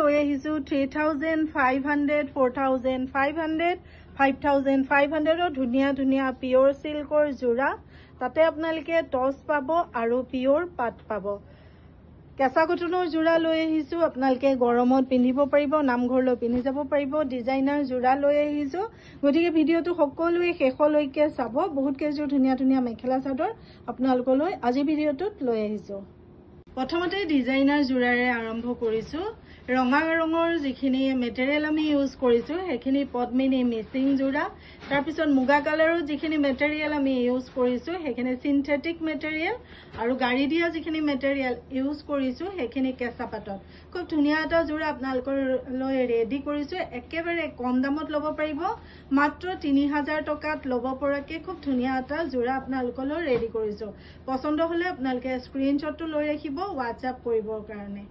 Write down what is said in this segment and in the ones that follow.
লৈ আহিছো 3500 4500 5500 ধুনীয়া ধুনীয়া পিওৰ সিল্কৰ জোৰা তাতে আপোনালোকে টচ পাব আৰু পিওৰ পাট পাব কেঁচা কটনৰ জোৰা লৈ আহিছো আপোনালোকে গৰমত পিন্ধিব পাৰিব নামঘৰলৈ পিন্ধি যাব পাৰিব ডিজাইনাৰ জোৰা লৈ আহিছো গতিকে ভিডিঅটো সকলোৱে শেষলৈকে চাব বহুত কেইযোৰ ধুনীয়া ধুনীয়া মেখেলা চাদৰ আপোনালোকলৈ আজি ভিডিঅটোত লৈ আহিছো প্ৰথমতে ডিজাইনাৰ জোৰাৰে আৰম্ভ কৰিছো ৰঙা ৰঙৰ যিখিনি মেটেৰিয়েল আমি ইউজ কৰিছো সেইখিনি পদ্মিনী মিচিং জোৰা তাৰ পিছত মুগা কালাৰৰ যিখিনি মেটেৰিয়েল আমি ইউজ কৰিছো সেইখিনি সিনথেটিক মেটেৰিয়েল আৰু গাড়ী দিয়া যিখিনি মেটেৰিয়েল ইউজ কৰিছো সেইখিনি কেঁচা পাটত খুব ধুনীয়া এটা জোৰা আপোনালোকলৈ ৰেডি কৰিছো একেবাৰে কম দামত ল'ব পাৰিব মাত্ৰ 3000 টকাত ল'ব পৰাকে খুব ধুনীয়া এটা জোৰা আপোনালোকলৈ ৰেডি কৰিছো পছন্দ হলে আপোনালোকে স্ক্ৰিনশ্বটটো লৈ ৰাখিব WhatsApp কৰিবৰ কাৰণে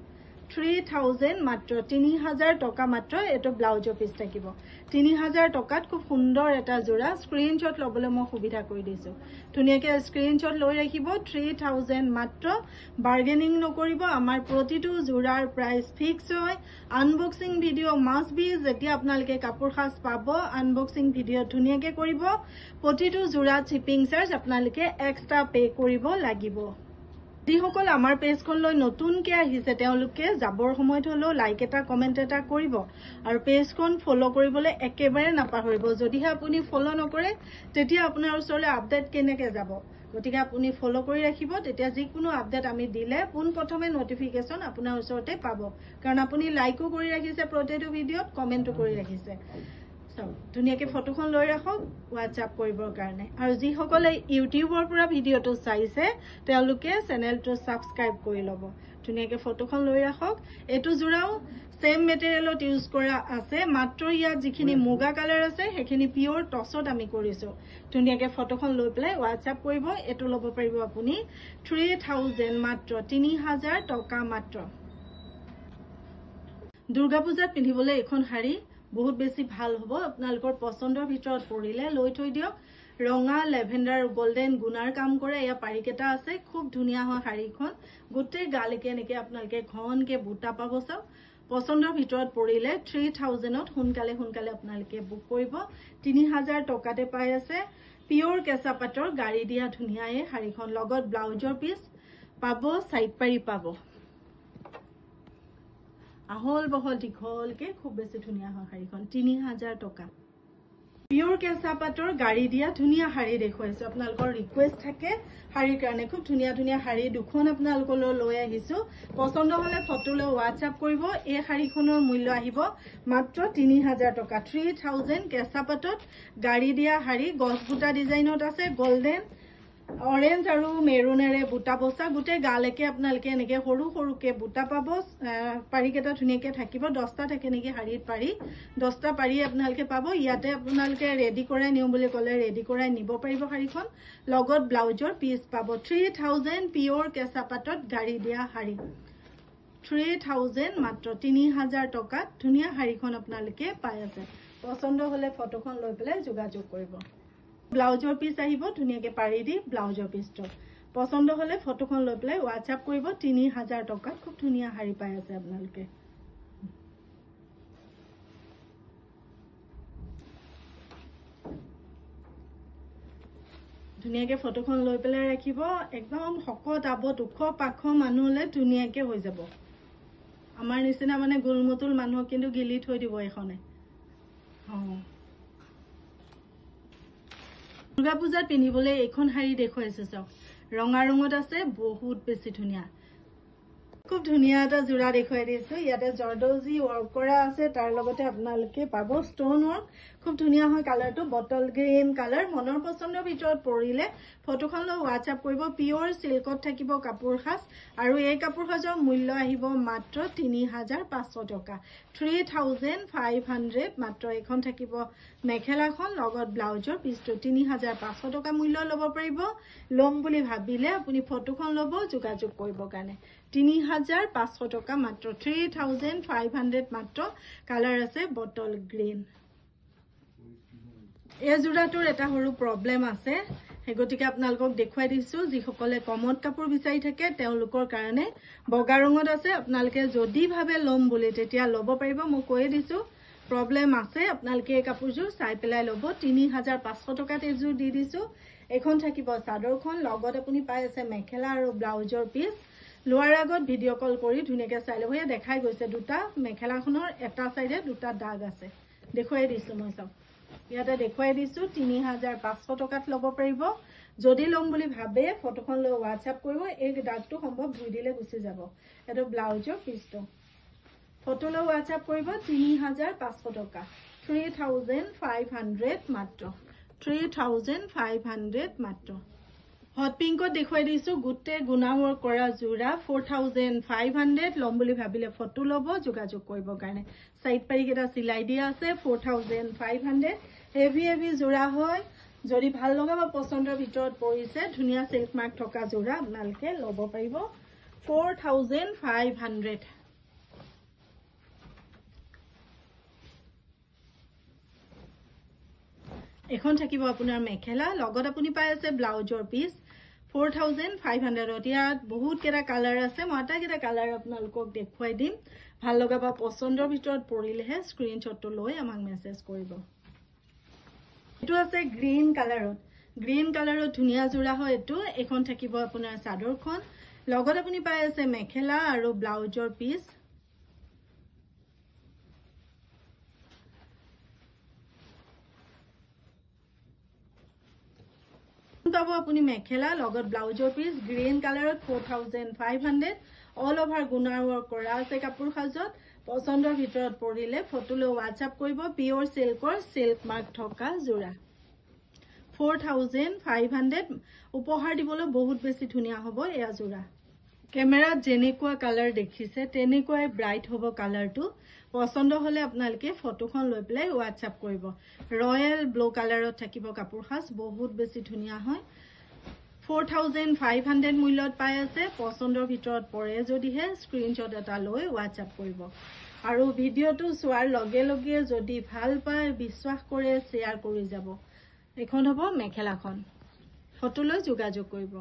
3000 মাত্ৰ 3000 টকা মাত্ৰ এটো ব্লাউজৰ পিস থাকিব 3000 টকাত খুব সুন্দৰ এটা জোৰা স্ক্ৰিনশ্বট লবলৈ মই সুবিধা কৰি দিছো ধুনীয়াকে স্ক্ৰিনশ্বট লৈ ৰাখিব 3000 মাত্ৰ বাৰ্গেনিং নকৰিব আমাৰ প্ৰতিটো জোৰাৰ প্ৰাইস ফিক্স হয় আনবক্সিং ভিডিও মাস্ট বি যেতিয়া আপোনালোকে কাপোৰ খাস পাব আনবক্সিং ভিডিও ধুনীয়াকে কৰিব প্ৰতিটো জোৰা শিপিং চাৰ্জ আপোনালোকে এক্সট্ৰা পে কৰিব লাগিব যিসকল আমাৰ পেজখনলৈ নতুনকৈ আহিছে তেওঁলোকে যাবৰ সময়ত হলো লাইক এটা কমেন্ট এটা কৰিব আৰু পেজখন ফলো কৰিবলৈ একেবাৰে নাপাহৰিব যদিহে আপুনি ফলো নকৰে তেতিয়া আপোনাৰ ওচৰলৈ আপডেট কেনেকৈ যাব গতিকে আপুনি ফলো কৰি ৰাখিব তেতিয়া যিকোনো আপডেট আমি দিলে পোন প্ৰথমে নটিফিকেশন আপোনাৰ ওচৰতে পাব কাৰণ আপুনি লাইকো কৰি ৰাখিছে প্ৰতিটো ভিডিঅত কমেন্টও কৰি ৰাখিছে ধুনীয়াকে ফটোখন লৈ ৰাখক WhatsApp কৰিবৰ কাৰণে আৰু যিসকলে ইউটিউবৰ পৰা ভিডিঅটো চাইছে তেওঁলোকে চেনেলটো সাবস্ক্ৰাইব কৰি ল'ব ধুনীয়াকে ফটোখন লৈ ৰাখক এটো জোৰাও সেম মেটেৰিয়েলত ইউজ কৰা আছে মাত্ৰ ইয়াত যিখিনি মুগা কালাৰ আছে সেইখিনি পিওৰ টছত আমি কৰিছো ধুনীয়াকে ফটোখন লৈ পেলাই WhatsApp কৰিব এটো ল'ব পাৰিব আপুনি 3000 মাত্ৰ 3000 টকা মাত্ৰ দুৰ্গা পূজাত পিন্ধিবলৈ এখন শাড়ী বহুত বেছি ভাল হ'ব আপোনালোকৰ পছন্দৰ ভিতৰত পৰিলে লৈ থৈ দিয়ক ৰঙা লেভেন্ডাৰ গোল্ডেন গুনাৰ কাম কৰে এয়া পাৰিকেটা আছে খুব ধুনীয়া হয় শাড়ীখন গোটেই গালকে নেকে আপোনালোকে ঘনকে বুটা পাব চাও পছন্দৰ ভিতৰত পৰিলে 3000ত সোনকালে আপোনালোকে বুক কৰিব 3000 টকাতে পাই আছে পিওৰ কেঁচা পাটৰ গাড়ী দিয়া ধুনীয়া এই শাড়ীখন লগত ব্লাউজৰ পিস পাব সাইড পাৰি পাব আহল বহল দীঘলকে খুব বেছি ধুনীয়া হয় শাড়ীখন 3000 টকা পিওর কেঁচা পাটৰ গাড়ী দিয়া ধুনীয়া শাড়ী দেখুৱাইছো আপোনালোকৰ ৰিকুৱেষ্ট থাকে শাড়ীৰ কাৰণে খুব ধুনীয়া ধুনীয়া শাড়ী দুখন আপোনালোকলৈ লৈ আহিছো পছন্দ হলে ফটো লৈ WhatsApp কৰিব এই শাড়ীখনৰ মূল্য আহিব মাত্ৰ 3000 টকা 3000 কেঁচা পাটত গাড়ী দিয়া শাড়ী গছ বুটা ডিজাইনত আছে গোল্ডেন অৰেঞ্জ আৰু মেৰুনেৰে বুটা বসা গুটে গালেকে আপোনালোকে এনেকে সৰু সৰুকে বুটা পাব পাৰিকেটা ধুনীয়াকে থাকিব 10টা থাকে নেকি শাড়ীত পাৰি 10টা পাৰি আপোনালোকে পাব ইয়াতে আপোনালোকে ৰেডি কৰাই নিও বুলি ক'লে ৰেডি কৰাই নিব পাৰিব শাড়ীখন লগত ব্লাউজৰ পিস পাব 3000 পিওৰ কেঁচা পাটত গাড়ী দিয়া শাড়ী 3000 মাত্ৰ 3000 টকাত ধুনীয়া শাড়ীখন আপোনালোকে পাই আছে পছন্দ হলে ফটোখন লৈ পেলাই যোগাযোগ কৰিব ব্লাউজৰ পিস আহিব ধুনীয়াকে পাৰি দি ব্লাউজৰ পিসটো পছন্দ হলে ফটোখন লৈ পেলাই WhatsApp কৰিব 3000 টকাত খুব ধুনীয়া শাড়ী পাই আছে আপোনালোকে ধুনীয়াকে ফটোখন লৈ পেলাই ৰাখিব একদম শকত আবত উখ পাখ মানুহলে ধুনীয়াকে হৈ যাব আমাৰ নিচিনা মানে গোলমতুল মানুহ কিন্তু গিলি থৈ দিব এখনে দুৰ্গা পূজাত পিন্ধিবলৈ এখন শাড়ী দেখুৱাইছো চাওক ৰঙা ৰঙত আছে বহুত বেছি ধুনীয়া খুব ধুনীয়া এটা জোৰা দেখুৱাই দিছো ইয়াতে জৰ্দজি ওয়াৰ্ক কৰা আছে তাৰ লগতে আপোনালোকে পাব ষ্টোন ওয়াৰ্ক খুব ধুনীয়া হয় কালাৰটো বটল গ্ৰীন কালাৰ মনৰ পছন্দৰ ভিতৰত পৰিলে ফটোখন লৈ WhatsApp কৰিব পিওৰ সিল্কত থাকিব কাপোৰ খাস আৰু এই কাপোৰ খাসৰ মূল্য আহিব মাত্ৰ 3500 টকা 3500 মাত্ৰ এখন থাকিব মেখেলাখন লগত ব্লাউজৰ পিসটো 3500 টকা মূল্য ল'ব পাৰিব লম বুলি ভাবিলে আপুনি ফটোখন ল'ব যোগাযোগ কৰিব কাৰণে 3500 টকা মাত্ৰ 3500 মাত্ৰ কালাৰ আছে বটল গ্ৰীন এই জোৰাটোৰ এটা সৰু প্ৰবলেম আছে সেই গতিকে আপোনালোকক দেখুৱাই দিছো যিসকলে কমত কাপোৰ বিচাৰি থাকে তেওঁলোকৰ কাৰণে বগা ৰঙত আছে আপোনালোকে যদি ভাবে লম বুলি তেতিয়া ল'ব পাৰিব মই কৈ দিছো প্ৰবলেম আছে আপোনালোকে এই কাপোৰযোৰ চাই পেলাই ল'ব 3500 টকাত এযোৰ দি দিছো এখন থাকিব চাদৰখন লগত আপুনি পাই আছে মেখেলা আৰু ব্লাউজৰ পিস লোৱাৰ আগত ভিডিঅ' কল কৰি ধুনীয়াকৈ চাই ল'ব দেখাই গৈছে দুটা মেখেলাখনৰ এটা সাইডে দুটা দাগ আছে দেখুৱাই দিছো মই সব ইয়াতে দেখুৱাই দিছো 3500 টকাত ল'ব পাৰিব যদি লম বুলি ভাবে ফটোখন লৈ WhatsApp কৰিব এই দাগটো সম্ভৱ ধুই দিলে গুচি যাব এটো ব্লাউজৰ পিসটো ফটো লৈ WhatsApp কৰিব 3500 টকা 3500 মাত্ৰ 3500 মাত্ৰ হট পিংকত দেখুৱাই দিছো গুটে গুনা ওয়াৰ্ক কৰা জোৰা 4500 লম বুলি ভাবিলে ফটো লব যোগাযোগ কৰিব কাৰণে সাইড পাৰি কেটা সিলাই দিয়া আছে 4500 হেভি হেভি জোৰা হয় যদি ভাল লগা বা পছন্দৰ ভিতৰত পৰিছে ধুনিয়া সিল্ক মাৰ্ক থকা জোৰা আপোনালোকে লব পাৰিব 4500 এখন থাকিব আপোনাৰ মেখেলা লগত আপুনি পাই আছে ব্লাউজৰ পিস 4500 ইয়াত বহুত কেটা কালাৰ আছে মই এটা কেটা কালাৰ আপোনালোকক দেখুৱাই দিম ভাল লগা বা পছন্দৰ ভিতৰত পৰিলেহে স্ক্ৰিনশ্বটটো লৈ আমাক মেছেজ কৰিব এটো আছে গ্ৰীন কালাৰত ধুনিয়া জোৰা হয় এটো এখন থাকিব আপোনাৰ চাদৰখন লগত আপুনি পাই আছে মেখেলা আৰু ব্লাউজৰ পিস পাবো আপুনি মেখেলা লগত ব্লাউজৰ পিস গ্ৰীন কালাৰত 4500 অল ওভাৰ গুনাৰ ওয়াৰ্ক কৰা আছে কাপোৰ সাজত পছন্দৰ ভিতৰত পৰিলে ফটো লৈ WhatsApp কৰিব পিওৰ সিল্কৰ সিল্ক মাৰ্ক থকা জোৰা 4500 উপহাৰ দিবলৈ বহুত বেছি ধুনিয়া হ'ব এয়া জোৰা কেমেৰাত যেনেকুৱা কালাৰ দেখিছে তেনেকুৱাই ব্ৰাইট হ'ব কালাৰটো পছন্দ হলে আপোনালোকে ফটোখন লৈ পেলাই WhatsApp কৰিব ৰয়েল ব্লু কালাৰত থাকিব কাপোৰ সাজ বহুত বেছি ধুনিয়া হয় 4500 মূল্যত পাই আছে পছন্দৰ ভিতৰত পৰে যদিহে স্ক্ৰিনশ্বট এটা লৈ WhatsApp কৰিব আৰু ভিডিঅটো চোৱাৰ লগে লগে যদি ভাল পায় বিশ্বাস কৰে শেয়াৰ কৰি যাব এখন হ'ব মেখেলাখন ফটো লৈ যোগাযোগ কৰিব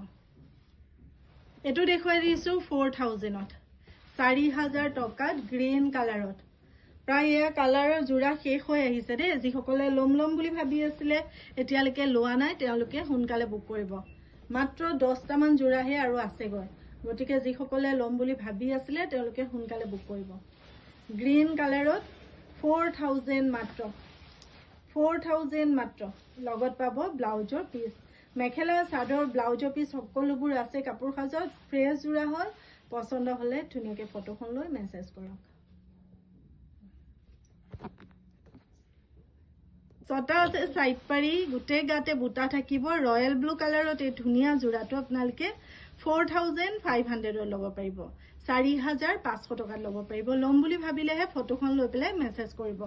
এটো দেখুৱাই দিছো 4000ত 4000 টকাত গ্ৰীন কালাৰত প্ৰায় এয়া কালাৰৰ জোৰা শেষ হৈ আহিছে দে যিসকলে লম বুলি ভাবি আছিলে এতিয়ালৈকে লোৱা নাই তেওঁলোকে সোনকালে বুক কৰিব মাত্ৰ 10টা মান জোৰাহে আৰু আছে গৈ গতিকে যিসকলে লম বুলি ভাবি আছিলে তেওঁলোকে সোনকালে বুক কৰিব গ্ৰীন কালাৰত 4000 মাত্ৰ 4000 মাত্ৰ লগত পাব ব্লাউজৰ পিস মেখেলা চাদৰ ব্লাউজৰ পিস সকলোবোৰ আছে কাপোৰ সাজত ফ্ৰেছ জোৰা হয় পছন্দ হলে ধুনিয়াকে ফটোখন লৈ মেছেজ কৰক ছটা আছে সাইড পাৰি গুটে গাতে বুটা থাকিব ৰয়েল ব্লু কালাৰত এই ধুনিয়া জোৰাটো আপোনালোকে 4500 ল'ব পাৰিব 4500 টকাত ল'ব পাৰিব লম বুলি ভাবিলেহে ফটোখন লৈ পেলাই মেছেজ কৰিব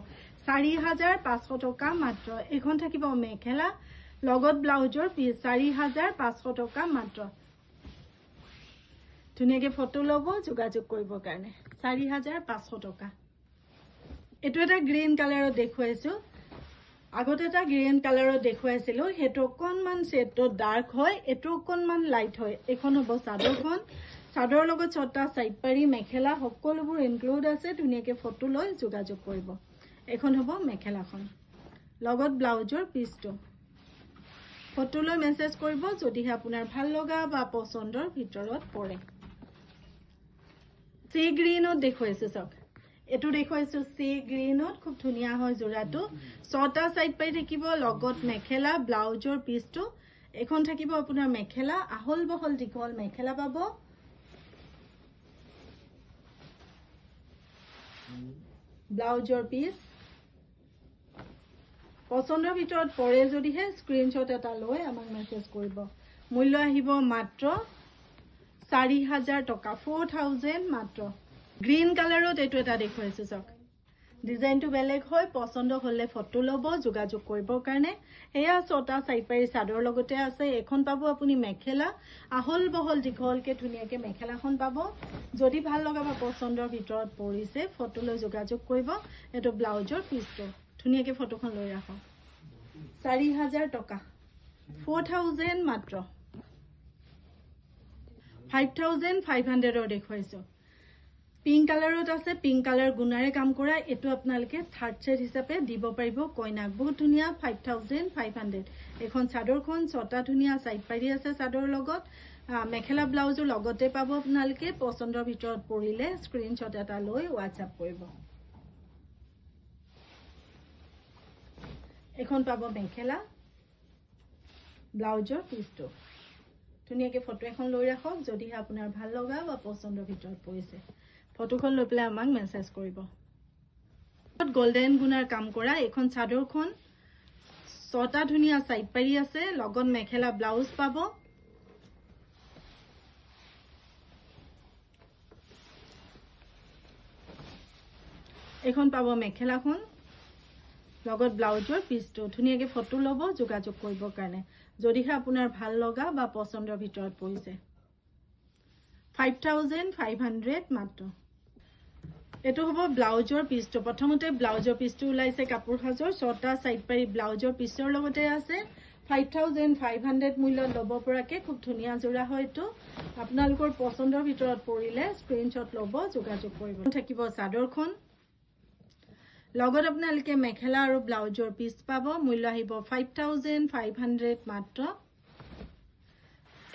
4500 টকা মাত্ৰ এখন থাকিব মেখেলা লগত ব্লাউজৰ পিস 4500 টকা মাত্ৰ ধুনিয়াকে ফটো ল'ব যোগাযোগ কৰিব কাৰণে 4500 টকা এটো এটা গ্ৰীন কালাৰত দেখুৱাইছো আগতে এটা গ্ৰীন কালাৰত দেখুৱাইছিলো হেটো অকনমান শেডটো ডাৰ্ক হয় এটো অকনমান লাইট হয় এখন হ'ব চাদৰখন চাদৰ লগত ছটা সাইড পাৰি মেখেলা সকলোবোৰ ইনক্লুড আছে ধুনিয়াকে ফটো লৈ যোগাযোগ কৰিব এখন হ'ব মেখেলাখন লগত ব্লাউজৰ পিসটো ফটো লৈ মেছেজ কৰিব যদিহে আপোনাৰ ভাল লগা বা পছন্দৰ ভিতৰত পৰে সি গ্ৰীনত দেখুৱাইছো সক এটো দেখুৱাইছো সি গ্ৰীনত খুব ধুনিয়া হয় জোৰাটো ছটা সাইড পাই থাকিব লগত মেখেলা ব্লাউজৰ পিসটো এখন থাকিব আপোনাৰ মেখেলা আহল বহল দীঘল মেখেলা পাব ব্লাউজৰ পিস পছন্দৰ ভিতৰত পৰে যদিহে স্ক্ৰিনশ্বট এটা লৈ আমাক মেছেজ কৰিব মূল্য আহিব মাত্ৰ 4000 টকা 4000 মাত্ৰ গ্ৰীন কালাৰত এটো এটা দেখুৱাইছো সক ডিজাইনটো বেলেগ হয় পছন্দ হলে ফটো ল'ব যোগাযোগ কৰিব কাৰণে এয়া ছটা সাইড পাৰি চাদৰ লগতে আছে এখন পাব আপুনি মেখেলা আহল বহল দীঘলকে ধুনিয়াকে মেখেলাখন পাব যদি ভাল লগা বা পছন্দৰ ভিতৰত পৰিছে ফটো লৈ যোগাযোগ কৰিব এটো ব্লাউজৰ পিসটো ধুনিয়াকে ফটোখন লৈ ৰাখক 4000 টকা 4000 মাত্ৰ 5500 দেখুৱাইছো পিংক কালাৰত আছে পিংক কালাৰ গুণাৰে কাম কৰা এটো আপোনালোকে থাৰ্ড সেট হিচাপে দিব পাৰিব কইনাক বহুত ধুনিয়া 5500 এখন চাদৰখন ছটা ধুনিয়া সাইড পাৰি আছে চাদৰ লগত মেখেলা ব্লাউজৰ লগতে পাব আপোনালোকে পছন্দৰ ভিতৰত পৰিলে স্ক্ৰিনশ্বট এটা লৈ WhatsApp কৰিব এখন পাব মেখেলা ব্লাউজৰ পিছটো ধুনিয়াকে ফটো এখন লৈ ৰাখক যদি আপোনাৰ ভাল লগা বা পছন্দৰ ভিতৰত পৰিছে ফটোখন লৈ পেলাই আমাক মেসেজ কৰিব গোল্ডেন গুণাৰ কাম কৰা এখন চাদৰখন ছটা ধুনিয়া সাইড পাৰি আছে লগত মেখেলা ব্লাউজ পাব এখন পাব মেখেলাখন লগত ব্লাউজৰ পিছটো ধুনিয়াকে ফটো লব যোগাযোগ কৰিব কাৰণে যদিহে আপোনাৰ ভাল লগা বা পছন্দৰ ভিতৰত পৰিছে 5500 মাত্ৰ এটো হ'ব ব্লাউজৰ পিছটো প্ৰথমতে ব্লাউজৰ পিছটো উলাইছে কাপোৰ সাজৰ ছটা সাইড পাৰি ব্লাউজৰ পিছৰ লগতে আছে 5500 মূল্য লব পৰাকে খুব ধুনিয়া জোৰা হয়তো আপোনালোকৰ পছন্দৰ ভিতৰত পৰিলে স্ক্ৰিনশ্বট লব যোগাযোগ কৰিব থাকিব চাদৰখন লগত আপোনালোকে মেখেলা আৰু ব্লাউজৰ পিছ পাব মূল্য আহিব 5500 মাত্ৰ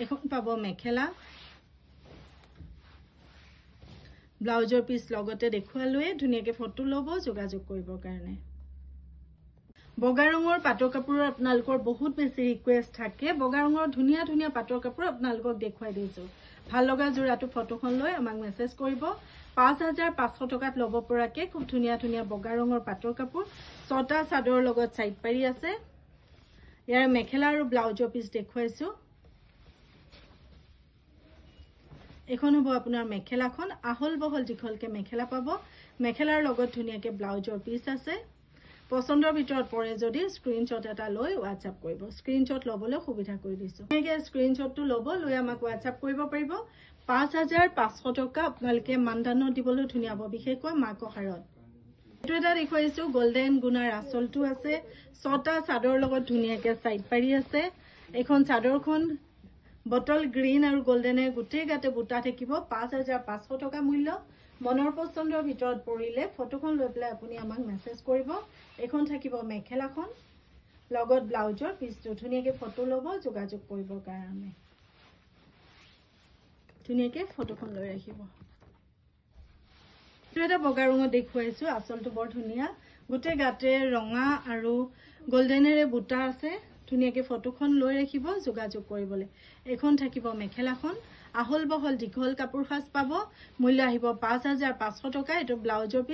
এখন পাব মেখেলা ব্লাউজৰ পিছ লগতে দেখুৱালৈ ধুনিয়াকে ফটো লব যোগাযোগ কৰিবৰ কাৰণে বগা ৰঙৰ পাটৰ কাপোৰৰ আপোনালোকৰ বহুত বেছি ৰিকুৱেষ্ট থাকে বগা ৰঙৰ ধুনিয়া ধুনিয়া পাটৰ কাপোৰ আপোনালোকক দেখুৱাই দিছো ভাল লগা জোৰাটো ফটোখন লৈ আমাক মেসেজ কৰিব 5500 টকাত লব পৰাকে খুব ধুনিয়া ধুনিয়া বগা ৰঙৰ পাটৰ কাপোৰ ছটা চাদৰ লগত সাইড পাৰি আছে ইয়াৰ মেখেলা আৰু ব্লাউজৰ পিছ দেখুৱাইছো এখন হ'ব আপোনাৰ মেখেলাখন আহল বহল দীঘলকে মেখেলা পাব মেখেলাৰ লগত ধুনিয়াকে ব্লাউজৰ পিছ আছে পছন্দৰ ভিতৰত পৰে যদি স্ক্ৰিনশ্বট এটা লৈ WhatsApp কৰিব স্ক্ৰিনশ্বট লবলৈ সুবিধা কৰি দিছো এনেকে স্ক্ৰিনশ্বটটো লব লৈ আমাক WhatsApp কৰিব পাৰিব 5500 টকা আপোনালোকে মানদানত দিবলৈ ধুনিয়া হ'ব বিশেষকৈ মাকহাৰত এটো এটা দেখুৱাইছো গোল্ডেন গুণাৰ আঁচলটো আছে ছটা চাদৰ লগত ধুনিয়াকে সাইড পাৰি আছে এখন চাদৰখন বটল গ্ৰীন আৰু গোল্ডেনে গুটে গাতে বুটা থাকিব 5500 টকা মূল্য মনৰ পছন্দৰ ভিতৰত পৰিলে ফটোখন লৈ পেলাই আপুনি আমাক মেসেজ কৰিব এখন থাকিব মেখেলাখন লগত ব্লাউজৰ পিছটো ধুনিয়াকে ফটো লব যোগাযোগ কৰিবৰ কাৰণে ধুনিয়াকে ফটোখন লৈ ৰাখিব এটা বগা ৰঙত দেখুৱাইছো আঁচলটো বৰ ধুনিয়া গুটে গাতে ৰঙা আৰু গোল্ডেনেৰে বুটা আছে ধুনিয়াকে ফটোখন লৈ ৰাখিব যোগাযোগ কৰিবলৈ এখন থাকিব মেখেলাখন আহল বহল দীঘল কাপোৰ সাজ পাব মূল্য আহিব 5500 টকা এটো ব্লাউজৰ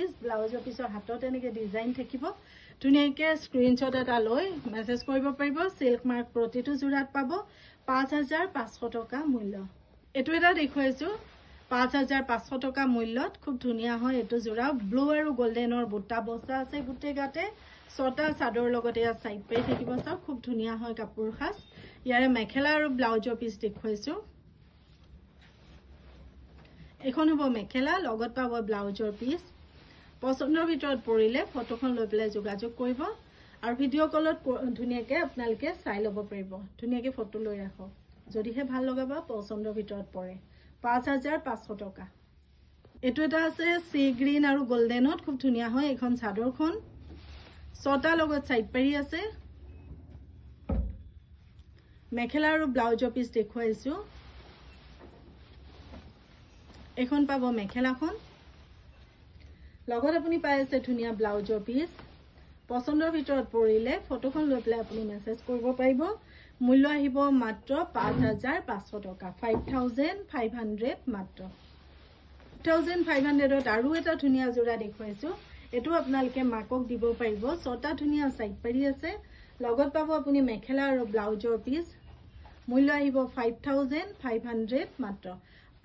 পিছৰ হাতত এনেকে ডিজাইন থাকিব ধুনিয়াকে স্ক্ৰিনশ্বট এটা লৈ মেসেজ কৰিব পাৰিব সিল্ক মাৰ্ক প্ৰতিটো জোৰাত পাব 5500 টকা মূল্য এটো এটা দেখুৱাইছো 5500 টকা মূল্যত খুব ধুনিয়া হয় এটো জোৰা ব্লু আৰু গোল্ডেনৰ বুটা বসা আছে গুটে গাতে ছটা চাদৰ লগতে সাইড পাৰি থাকিব সব খুব ধুনিয়া হয় কাপোৰ সাজ ইয়াৰে মেখেলা আৰু ব্লাউজৰ পিছ দেখুৱাইছো এখন হ'ব মেখেলা লগত পাব ব্লাউজৰ পিছ পছন্দৰ ভিতৰত পৰিলে ফটোখন লৈ পেলাই যোগাযোগ কৰিব আৰু ভিডিঅ' কলত ধুনিয়াকে আপোনালোকে চাই ল'ব পাৰিব ধুনিয়াকে ফটো লৈ ৰাখক যদিহে ভাল লগাব পছন্দৰ ভিতৰত পৰে 5500 টকা এটো এটা আছে সি গ্ৰীন আৰু গোল্ডেনত খুব ধুনিয়া হয় এখন চাদৰখন ছটা লগত সাইড পাৰি আছে মেখেলা আৰু ব্লাউজৰ পিছ দেখুৱাইছো এখন পাব মেখেলাখন লগত আপুনি পাই আছে ধুনিয়া ব্লাউজৰ পিছ পছন্দৰ ভিতৰত পৰিলে ফটোখন লৈ পেলাই আপুনি মেসেজ কৰিব পাৰিব মূল্য আহিব মাত্ৰ 5500 টকা 5500 মাত্ৰ 5500ত আৰু এটা ধুনিয়া জোৰা দেখুৱাইছো এটো আপোনালোকে মাকক দিব পাৰিব ছটা ধুনিয়া সাইড পাৰি আছে লগত পাব আপুনি মেখেলা আৰু ব্লাউজৰ পিছ মূল্য আহিব 5500 মাত্ৰ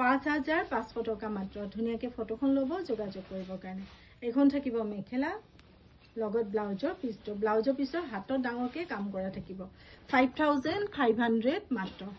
5500 টকা মাত্ৰ ধুনিয়াকে ফটোখন লব যোগাযোগ কৰিবৰ কাৰণে এখন থাকিব মেখেলা লগত ব্লাউজৰ পিছটো ব্লাউজৰ পিছৰ হাতত ডাঙৰকে কাম কৰা থাকিব 5500 মাত্ৰ